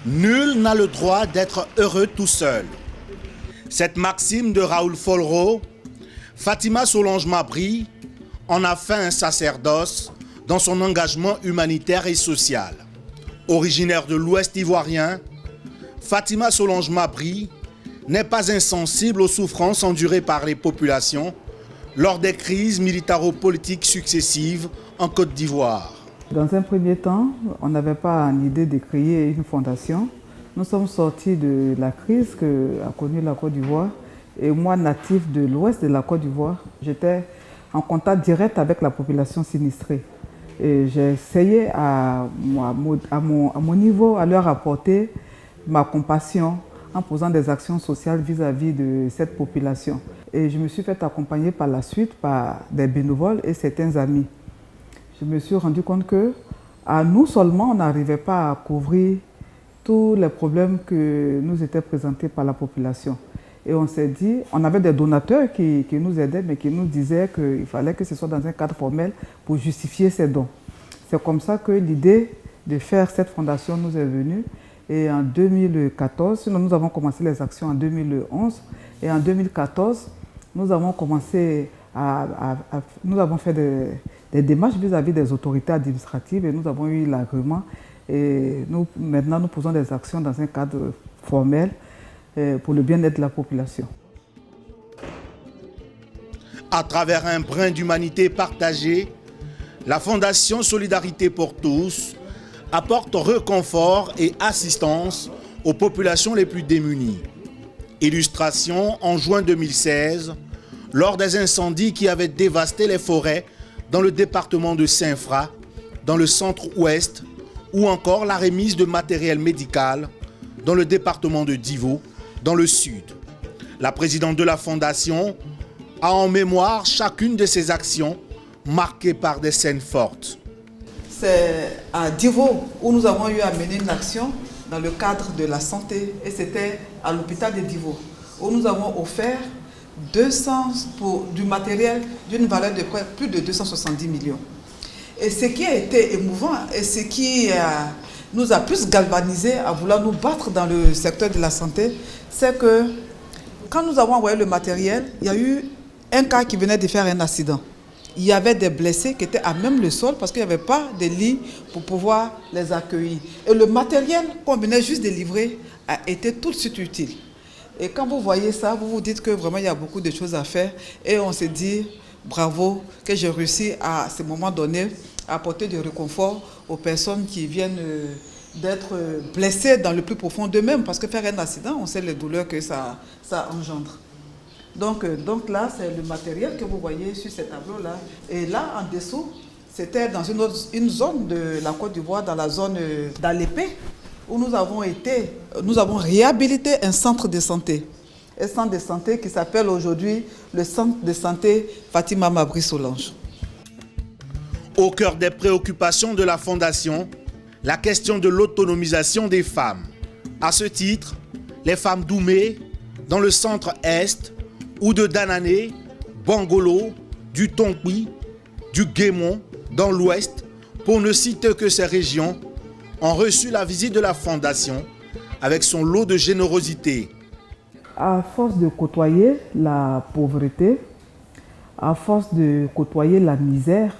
Nul n'a le droit d'être heureux tout seul. Cette maxime de Raoul Follereau, Fatima Solange Mabry en a fait un sacerdoce dans son engagement humanitaire et social. Originaire de l'Ouest ivoirien, Fatima Solange Mabry n'est pas insensible aux souffrances endurées par les populations lors des crises militaro-politiques successives en Côte d'Ivoire. Dans un premier temps, on n'avait pas l'idée de créer une fondation. Nous sommes sortis de la crise qu'a connue la Côte d'Ivoire. Et moi, natif de l'ouest de la Côte d'Ivoire, j'étais en contact direct avec la population sinistrée. Et j'ai essayé à mon niveau à leur apporter ma compassion en posant des actions sociales vis-à-vis de cette population. Et je me suis fait accompagner par la suite par des bénévoles et certains amis. Je me suis rendu compte que à nous seulement, on n'arrivait pas à couvrir tous les problèmes que nous étaient présentés par la population. Et on s'est dit, on avait des donateurs qui nous aidaient, mais qui nous disaient qu'il fallait que ce soit dans un cadre formel pour justifier ces dons. C'est comme ça que l'idée de faire cette fondation nous est venue. Et en 2014, sinon nous avons commencé les actions en 2011. Et en 2014, nous avons commencé nous avons fait des démarches vis-à-vis des autorités administratives et nous avons eu l'agrément. Et maintenant, nous posons des actions dans un cadre formel pour le bien-être de la population. À travers un brin d'humanité partagée, la Fondation Solidarité pour tous apporte réconfort et assistance aux populations les plus démunies. Illustration en juin 2016, lors des incendies qui avaient dévasté les forêts dans le département de Saint-Fra, dans le centre-ouest, ou encore la remise de matériel médical dans le département de Divo, dans le sud. La présidente de la Fondation a en mémoire chacune de ces actions marquées par des scènes fortes. C'est à Divo où nous avons eu à mener une action dans le cadre de la santé et c'était à l'hôpital de Divo où nous avons offert du matériel d'une valeur de plus de 270 millions. Et ce qui a été émouvant et ce qui nous a plus galvanisé à vouloir nous battre dans le secteur de la santé, c'est que quand nous avons envoyé le matériel, il y a eu un cas qui venait de faire un accident. Il y avait des blessés qui étaient à même le sol parce qu'il n'y avait pas de lit pour pouvoir les accueillir. Et le matériel qu'on venait juste de livrer a été tout de suite utile. Et quand vous voyez ça, vous vous dites que vraiment il y a beaucoup de choses à faire. Et on se dit, bravo, que j'ai réussi à ce moment donné à apporter du réconfort aux personnes qui viennent d'être blessées dans le plus profond d'eux-mêmes. Parce que faire un accident, on sait les douleurs que ça engendre. Donc là, c'est le matériel que vous voyez sur ce tableau-là. Et là, en dessous, c'était dans une zone de la Côte d'Ivoire, dans la zone d'Alépé, où nous avons réhabilité un centre de santé. Un centre de santé qui s'appelle aujourd'hui le centre de santé Fatima Mabry Solange. Au cœur des préoccupations de la Fondation, la question de l'autonomisation des femmes. À ce titre, les femmes d'Oumé, dans le centre-est, ou de Danané, Bangolo, du Tonkwi, du Guémon, dans l'ouest, pour ne citer que ces régions, ont reçu la visite de la Fondation avec son lot de générosité. À force de côtoyer la pauvreté, à force de côtoyer la misère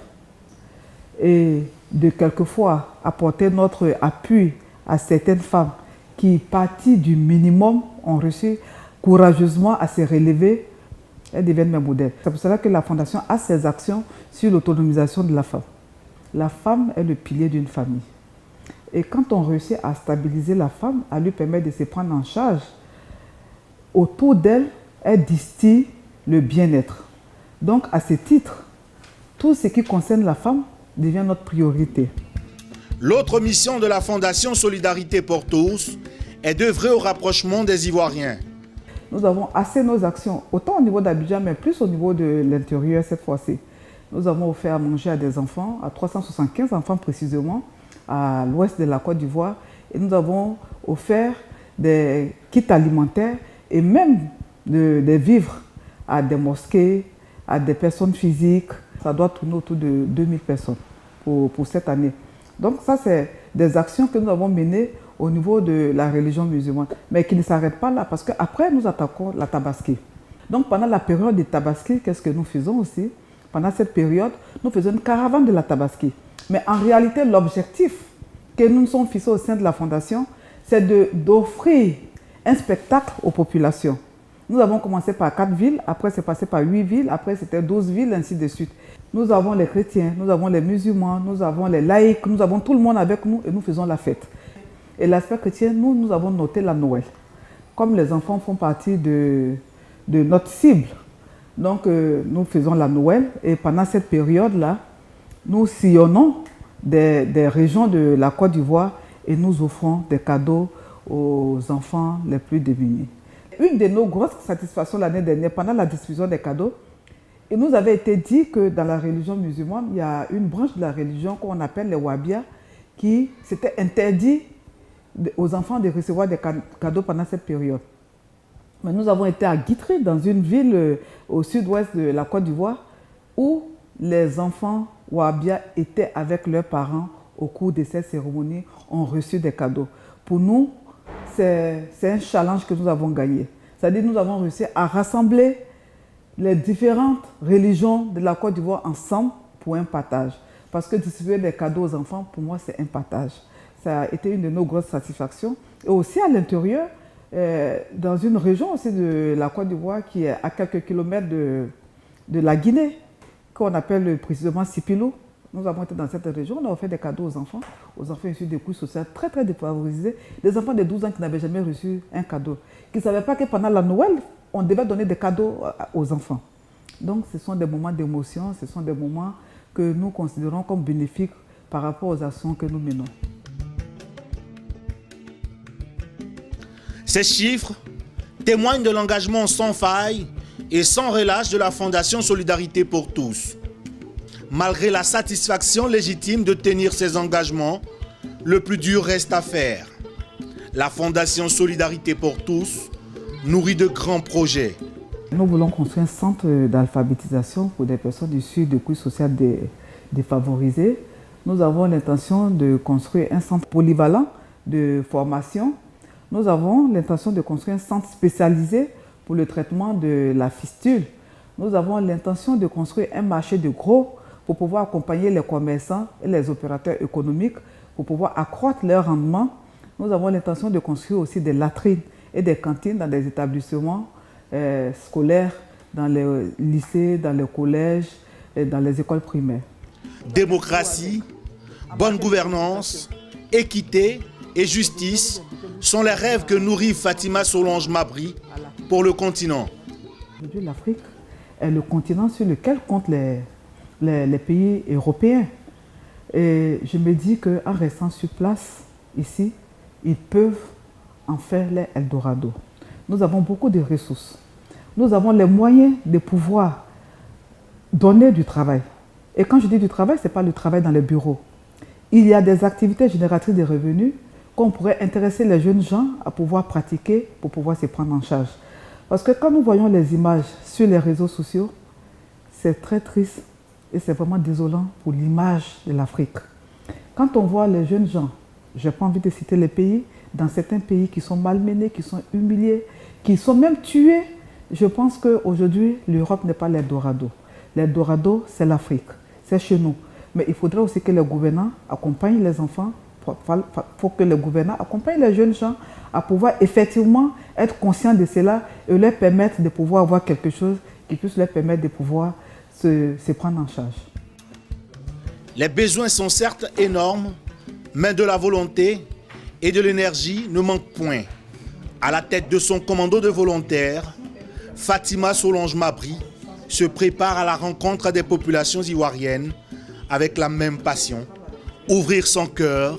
et de quelquefois apporter notre appui à certaines femmes qui, parties du minimum, ont réussi courageusement à se relever, elles deviennent mes modèles. C'est pour cela que la Fondation a ses actions sur l'autonomisation de la femme. La femme est le pilier d'une famille. Et quand on réussit à stabiliser la femme, à lui permettre de se prendre en charge, autour d'elle, elle distille le bien-être. Donc, à ce titre, tout ce qui concerne la femme devient notre priorité. L'autre mission de la Fondation Solidarité pour tous est d'œuvrer au rapprochement des Ivoiriens. Nous avons assez nos actions, autant au niveau d'Abidjan, mais plus au niveau de l'intérieur cette fois-ci. Nous avons offert à manger à des enfants, à 375 enfants précisément, à l'ouest de la Côte d'Ivoire. Et nous avons offert des kits alimentaires et même des vivres à des mosquées, à des personnes physiques. Ça doit tourner autour de 2000 personnes pour cette année. Donc ça, c'est des actions que nous avons menées au niveau de la religion musulmane, mais qui ne s'arrête pas là, parce qu'après, nous attaquons la Tabaski. Donc, pendant la période de Tabaski, qu'est-ce que nous faisons aussi? Pendant cette période, nous faisons une caravane de la Tabaski. Mais en réalité, l'objectif que nous nous sommes fixés au sein de la Fondation, c'est d'offrir un spectacle aux populations. Nous avons commencé par 4 villes, après c'est passé par 8 villes, après c'était 12 villes, ainsi de suite. Nous avons les chrétiens, nous avons les musulmans, nous avons les laïcs, nous avons tout le monde avec nous et nous faisons la fête. Et l'aspect chrétien, nous avons noté la Noël. Comme les enfants font partie de notre cible, donc nous faisons la Noël et pendant cette période-là, nous sillonnons des régions de la Côte d'Ivoire et nous offrons des cadeaux aux enfants les plus démunis. Une de nos grosses satisfactions l'année dernière, pendant la distribution des cadeaux, il nous avait été dit que dans la religion musulmane, il y a une branche de la religion qu'on appelle les Wahhabia qui s'était interdit aux enfants de recevoir des cadeaux pendant cette période. Mais nous avons été à Guitry, dans une ville au sud-ouest de la Côte d'Ivoire, où les enfants Wahhabia étaient avec leurs parents au cours de cette cérémonie, ont reçu des cadeaux. Pour nous, c'est un challenge que nous avons gagné. C'est-à-dire que nous avons réussi à rassembler les différentes religions de la Côte d'Ivoire ensemble pour un partage. Parce que distribuer des cadeaux aux enfants, pour moi, c'est un partage. Ça a été une de nos grosses satisfactions. Et aussi à l'intérieur, dans une région aussi de la Côte d'Ivoire qui est à quelques kilomètres de la Guinée, qu'on appelle précisément Sipilou. Nous avons été dans cette région, on a offert des cadeaux aux enfants issus des couches sociales très très défavorisées, des enfants de 12 ans qui n'avaient jamais reçu un cadeau, qui ne savaient pas que pendant la Noël, on devait donner des cadeaux aux enfants. Donc ce sont des moments d'émotion, ce sont des moments que nous considérons comme bénéfiques par rapport aux actions que nous menons. Ces chiffres témoignent de l'engagement sans faille et sans relâche de la Fondation Solidarité pour tous. Malgré la satisfaction légitime de tenir ses engagements, le plus dur reste à faire. La Fondation Solidarité pour tous nourrit de grands projets. Nous voulons construire un centre d'alphabétisation pour des personnes issues de couches sociales défavorisées. Nous avons l'intention de construire un centre polyvalent de formation. Nous avons l'intention de construire un centre spécialisé pour le traitement de la fistule. Nous avons l'intention de construire un marché de gros pour pouvoir accompagner les commerçants et les opérateurs économiques, pour pouvoir accroître leur rendement. Nous avons l'intention de construire aussi des latrines et des cantines dans des établissements scolaires, dans les lycées, dans les collèges et dans les écoles primaires. Démocratie, bonne gouvernance, équité et justice sont les rêves que nourrit Fatima Solange Mabry pour le continent. Aujourd'hui, l'Afrique est le continent sur lequel comptent les pays européens. Et je me dis qu'en restant sur place, ici, ils peuvent en faire les Eldorado. Nous avons beaucoup de ressources. Nous avons les moyens de pouvoir donner du travail. Et quand je dis du travail, ce n'est pas le travail dans les bureaux. Il y a des activités génératrices de revenus qu'on pourrait intéresser les jeunes gens à pouvoir pratiquer pour pouvoir se prendre en charge. Parce que quand nous voyons les images sur les réseaux sociaux, c'est très triste et c'est vraiment désolant pour l'image de l'Afrique. Quand on voit les jeunes gens, je n'ai pas envie de citer les pays, dans certains pays qui sont malmenés, qui sont humiliés, qui sont même tués, je pense qu'aujourd'hui, l'Europe n'est pas l'Eldorado. L'Eldorado, c'est l'Afrique, c'est chez nous. Mais il faudrait aussi que les gouvernants accompagnent les enfants, pour que les gouvernants accompagnent les jeunes gens à pouvoir effectivement être conscients de cela et leur permettre de pouvoir avoir quelque chose qui puisse leur permettre de pouvoir se prendre en charge. Les besoins sont certes énormes, mais de la volonté et de l'énergie ne manquent point. À la tête de son commando de volontaires, Fatima Solange Mabry se prépare à la rencontre des populations ivoiriennes avec la même passion, ouvrir son cœur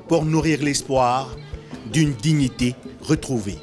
pour nourrir l'espoir d'une dignité retrouvée.